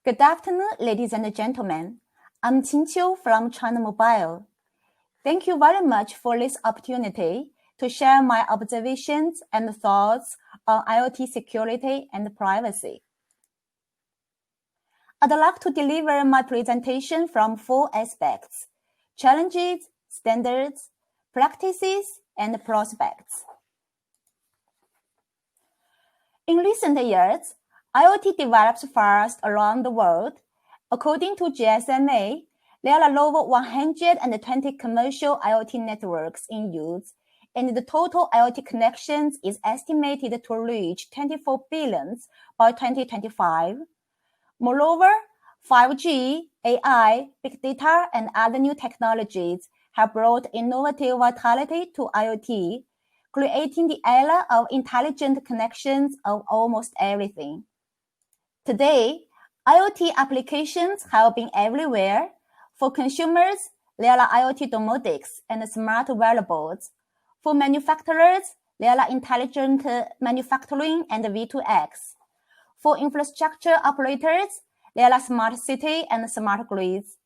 Good afternoon, ladies and gentlemen. I'm Qin Qiu from China Mobile. Thank you very much for this opportunity to share my observations and thoughts on IoT security and privacy. I'd like to deliver my presentation from 4 aspects: challenges, standards, practices, and prospects. In recent years, IoT develops fast around the world. According to GSMA, there are over 120 commercial IoT networks in use, and the total IoT connections is estimated to reach 24 billion by 2025. Moreover, 5G, AI, big data, and other new technologies have brought innovative vitality to IoT, creating the era of intelligent connections of almost everything. Today, IoT applications have been everywhere. For consumers, there are IoT domotics and smart wearables. For manufacturers, there are intelligent manufacturing and V2X. For infrastructure operators, there are smart city and smart grids.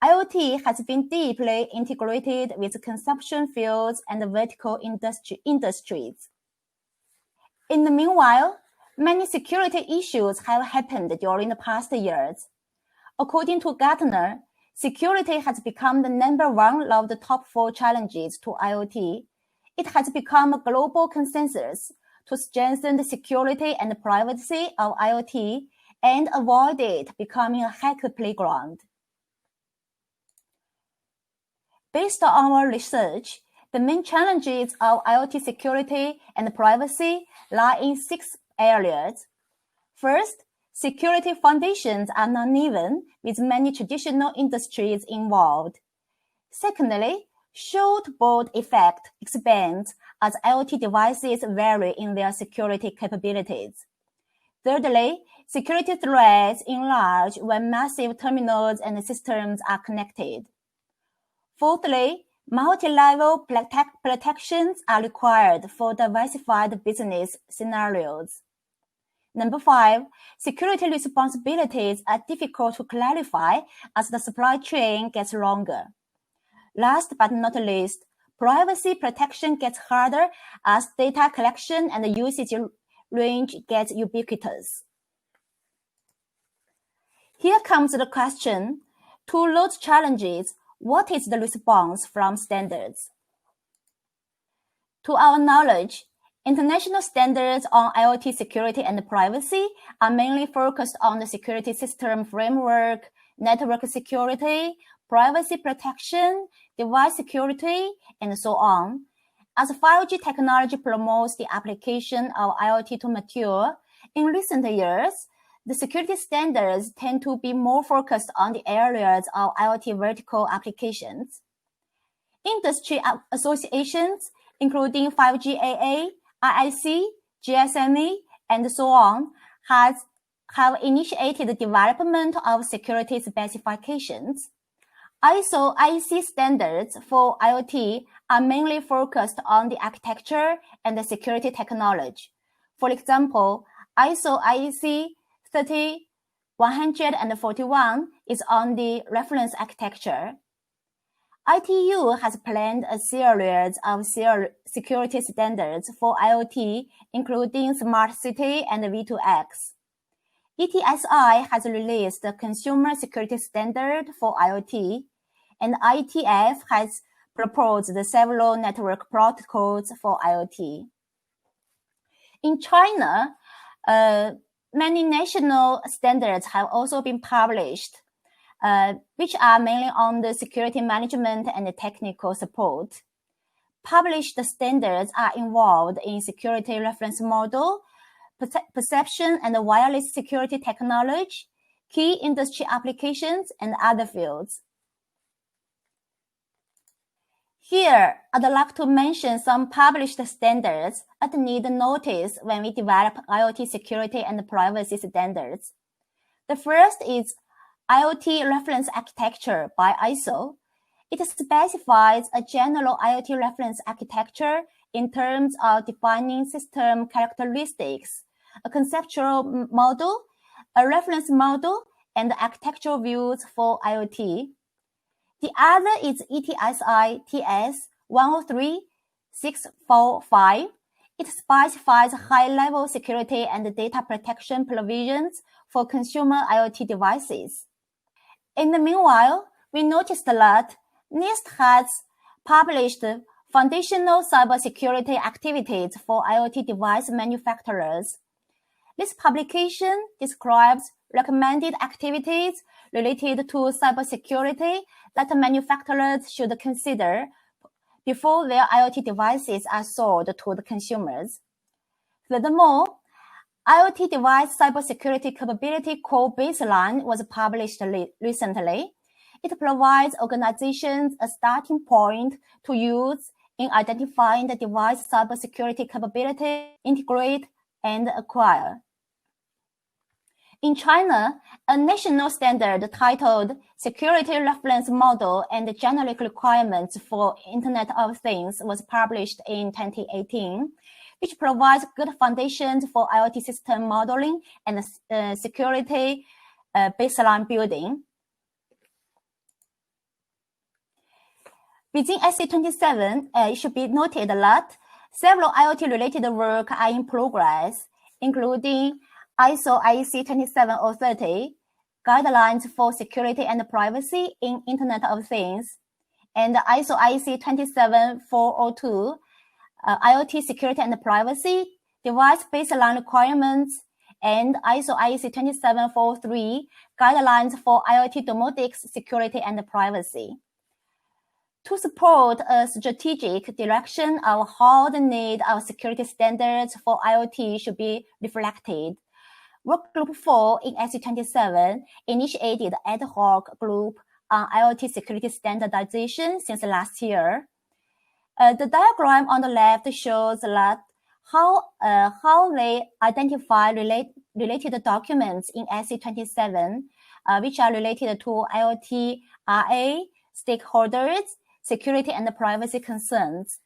IoT has been deeply integrated with consumption fields and vertical industries. In the meanwhile, many security issues have happened during the past years. According to Gartner, security has become the #1 of the top 4 challenges to IoT. It has become a global consensus to strengthen the security and privacy of IoT and avoid it becoming a hacker playground. Based on our research, the main challenges of IoT security and privacy lie in 6 areas. First, security foundations are uneven, with many traditional industries involved. Secondly, short-board effect expands as IoT devices vary in their security capabilities. Thirdly, security threats enlarge when massive terminals and systems are connected. Fourthly, multi-level protections are required for diversified business scenarios. 5, security responsibilities are difficult to clarify as the supply chain gets longer. Last but not least, privacy protection gets harder as data collection and usage range gets ubiquitous. Here comes the question: to those challenges, what is the response from standards? To our knowledge, international standards on IoT security and privacy are mainly focused on the security system framework, network security, privacy protection, device security, and so on. As 5G technology promotes the application of IoT to mature, in recent years, the security standards tend to be more focused on the areas of IoT vertical applications. Industry associations, including 5G AA, IIC, GSMA, and so on, have initiated the development of security specifications. ISO IEC standards for IoT are mainly focused on the architecture and the security technology. For example, ISO IEC 30141 is on the reference architecture. ITU has planned a series of security standards for IoT, including Smart City and V2X. ETSI has released a consumer security standard for IoT, and IETF has proposed several network protocols for IoT. In China, many national standards have also been published, which are mainly on the security management and the technical support. Published standards are involved in security reference model, perception and wireless security technology, key industry applications, and other fields. Here, I'd like to mention some published standards that need notice when we develop IoT security and privacy standards. The first is IoT Reference Architecture by ISO. It specifies a general IoT reference architecture in terms of defining system characteristics, a conceptual model, a reference model, and architectural views for IoT. The other is ETSI TS 103645. It specifies high-level security and data protection provisions for consumer IoT devices. In the meanwhile, we noticed that NIST has published foundational cybersecurity activities for IoT device manufacturers. This publication describes recommended activities related to cybersecurity that manufacturers should consider before their IoT devices are sold to the consumers. Furthermore, IoT device cybersecurity capability core baseline was published recently. It provides organizations a starting point to use in identifying the device cybersecurity capability, integrate, and acquire. In China, a national standard titled Security Reference Model and Generic Requirements for Internet of Things was published in 2018, which provides good foundations for IoT system modeling and security baseline building. Within SC27, it should be noted that several IoT-related work are in progress, including ISO IEC 27030, Guidelines for Security and Privacy in Internet of Things, and ISO IEC 27402, IoT Security and Privacy, Device Baseline Requirements, and ISO IEC 27443, Guidelines for IoT Domotics Security and Privacy. To support a strategic direction of how the need of security standards for IoT should be reflected, Work Group 4 in SC27 initiated an ad hoc group on IoT security standardization since last year. The diagram on the left shows that how they identify related documents in SC27, which are related to IoT RA, stakeholders, security and privacy concerns.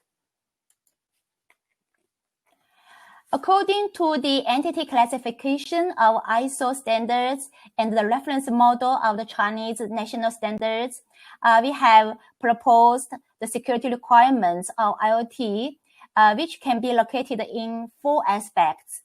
According to the entity classification of ISO standards and the reference model of the Chinese national standards, we have proposed the security requirements of IoT, which can be located in 4 aspects,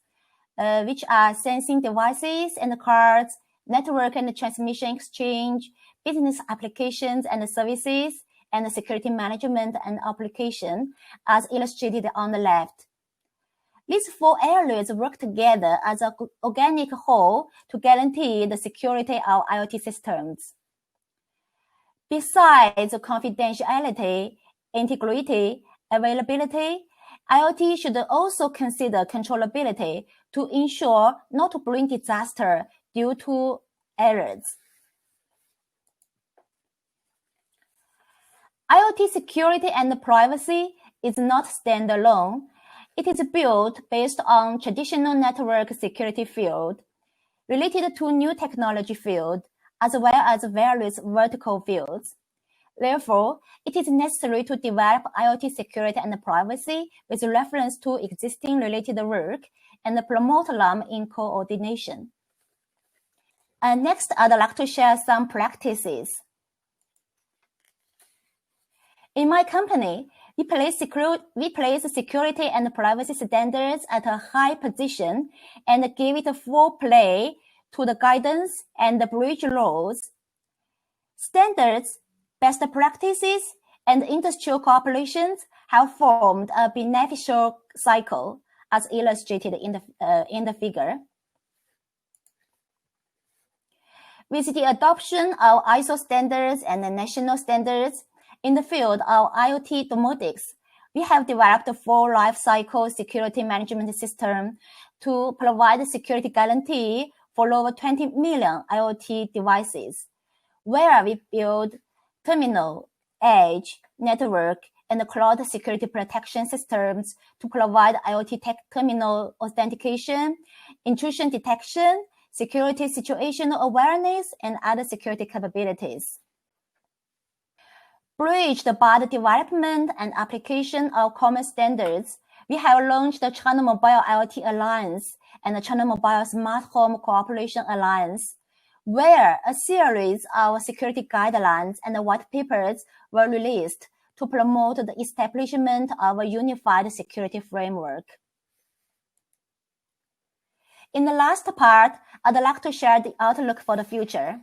which are sensing devices and cards, network and transmission exchange, business applications and services, and security management and application, as illustrated on the left. These 4 areas work together as an organic whole to guarantee the security of IoT systems. Besides confidentiality, integrity, availability, IoT should also consider controllability to ensure not to bring disaster due to errors. IoT security and privacy is not standalone. It is built based on traditional network security field, related to new technology field, as well as various vertical fields. Therefore, it is necessary to develop IoT security and privacy with reference to existing related work and promote them in coordination. Next, I'd like to share some practices. In my company, we place security and privacy standards at a high position and give it full play to the guidance and the bridge laws. Standards, best practices, and industrial cooperations have formed a beneficial cycle, as illustrated in the figure. With the adoption of ISO standards and national standards, in the field of IoT domotics, we have developed a full life cycle security management system to provide security guarantee for over 20 million IoT devices, where we build terminal, edge, network, and cloud security protection systems to provide IoT terminal authentication, intrusion detection, security situational awareness, and other security capabilities. Bridged by the development and application of common standards, we have launched the China Mobile IoT Alliance and the China Mobile Smart Home Cooperation Alliance, where a series of security guidelines and white papers were released to promote the establishment of a unified security framework. In the last part, I'd like to share the outlook for the future.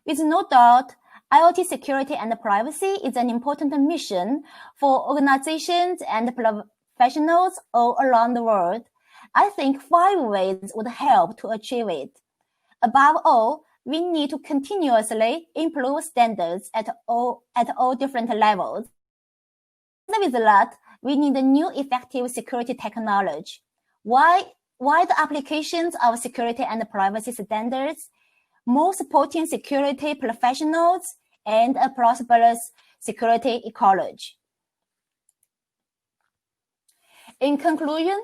With no doubt, IoT security and privacy is an important mission for organizations and professionals all around the world. I think 5 ways would help to achieve it. Above all, we need to continuously improve standards at all different levels. With that, we need a new effective security technology. Wide applications of security and privacy standards, more supporting security professionals, and a prosperous security ecology. In conclusion,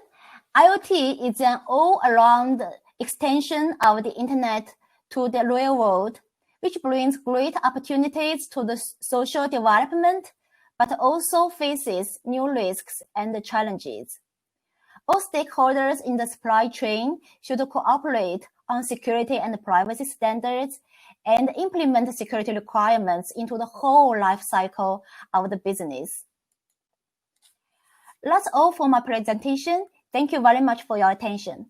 IoT is an all-around extension of the Internet to the real world, which brings great opportunities to the social development, but also faces new risks and challenges. All stakeholders in the supply chain should cooperate on security and privacy standards and implement security requirements into the whole life cycle of the business. That's all for my presentation. Thank you very much for your attention.